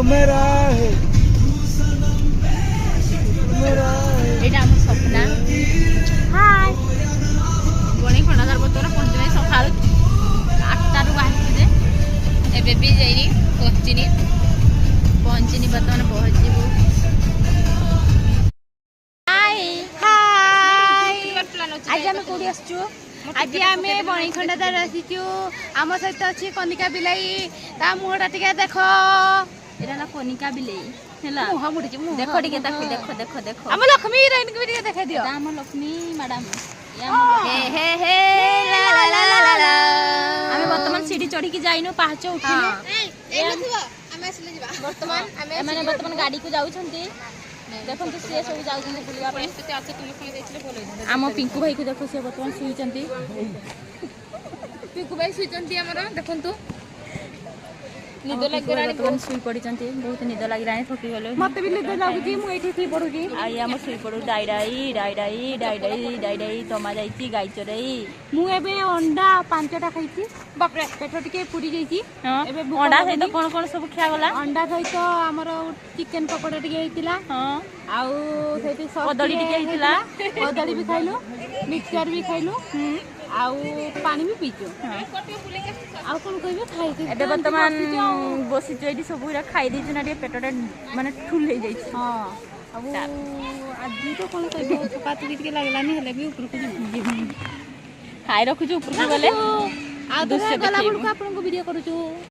मेरा है मेरा है এটা আমার স্বপ্না হাই বণি খଣ୍ଡাদার বতরা পঞ্চমী সকাল 8টাରୁ ବାହାରିଛୁ ଯେ ଏବେ ବି ଯାଇନି ପହଞ୍ଚିନି ବର୍ତ୍ତମାନ ପହଞ୍ଚିବୁ। ହାଇ ହାଇ ଆଜି ଆମେ କୋଉଠି ଆସିଛୁ? ଆଜି ଆମେ ବଣୀ ଖଣ୍ଡାଦାର ଆସିଛୁ। ଆମ ସହିତ ଅଛି କନିକା ବିଲେଇ। ତା ମୁହଁଟା ଟିକେ ଦେଖ। ଏଇଟା ନା କନିକା ବିଲେଇ ହେଲା। ମୁହଁ ମୁଡ଼ିଛି ମୁହଁ ଦେଖ ଟିକେ ତାକୁ ଦେଖ ଦେଖ ଦେଖ। ଆମ ଲକ୍ଷ୍ମୀ ହିରୋଇନକୁ ବି ଟିକେ ଦେଖାଇ ଦିଅ। ଆମ ଲକ୍ଷ୍ମୀ ମ୍ୟାଡାମ ହେ ହେ ହେ ଲା ଲା ଲା ଲା ଲା। ଆମେ ବର୍ତ୍ତମାନ ସିଡି ଚଢିକି ଯାଇନୁ ପାହାଚ ଉଠିନୁ। ବର୍ତ୍ତମାନ ଗାଡିକୁ ଯାଉଛନ୍ତି। ଦେଖନ୍ତୁ ସିଏ ସବୁ ଯାଉଛନ୍ତି ବୁଲିବା ପାଇଁ। ଆମ ପିଙ୍କୁ ଭାଇକୁ ଦେଖ ସିଏ ବର୍ତ୍ତମାନ ଶୋଇଛନ୍ତି। ପିଙ୍କୁ ଭାଇ ଶୋଇଛନ୍ତି ଆମର ଦେଖନ୍ତୁ। ନିଦ ଲାଗିଲାଣି ବର୍ତ୍ତମାନ ଶୋଇ ପଡିଛନ୍ତି। ବହୁତ ନିଦ ଲାଗିଲାଣି ଥକି ଗଲେ। ମତେ ବି ନିଦ ଲାଗୁଛି ମୁଁ ଏଇଠି ଶୋଇ ପଡୁଛି। ଆଇ ଆମ ଶୋଇ ପଡୁ ଡାଇ ଡାଇ ଡାଇ ଡାଇ ଡାଇ ଡାଇ ଡାଇ ଡାଇ ତମା ଯାଇଛି ଗାଈ ଚରେଇ। ମୁଁ ଏବେ ଅଣ୍ଡା 5ଟା ଖାଇଛି। ବାପରେ ପେଟ ଟିକେ ପୁରି ଯାଇଛି। ଏବେ ଅଣ୍ଡା ସହିତ କଣ କଣ ସବୁ ଖିଆଗଲା? ଅଣ୍ଡା ସହିତ ଆମର ଚିକେନ ପକୋଡା ଟିକେ ହେଇଥିଲା। ଆଉ ସେଇଠି କଦଳୀ ଟିକେ ହେଇଥିଲା। କଦଳୀ ବି ଖାଇଲୁ ମିକ୍ସଚର ବି ଖାଇଲୁ ଆଉ ପାଣି ବି ପିଇଛୁ। ଆଉ କଣ କହିବେ ଖାଇଛୁ? ଏବେ ବର୍ତ୍ତମାନ ବସିଛୁ ଏଇଠି ସବୁ ଖାଇ ଦେଇଛୁ ନା ଟିକେ ପେଟଟା ମାନେ ଠୁଲ ହେଇଯାଇଛି। ଆଉ ଆଜି ତ କଣ କହିବ ଥକା ଥକି ଟିକେ ଲାଗିଲାନି ହେଲେ ବି ଉପରକୁ ଯିବୁ। ଖାଇ ରଖୁଛୁ ଉପରକୁ ଗଲେ ଆଉ ଗଲା ବେଳକୁ ଆପଣଙ୍କୁ ଭିଡ଼ିଓ କରୁଛୁ।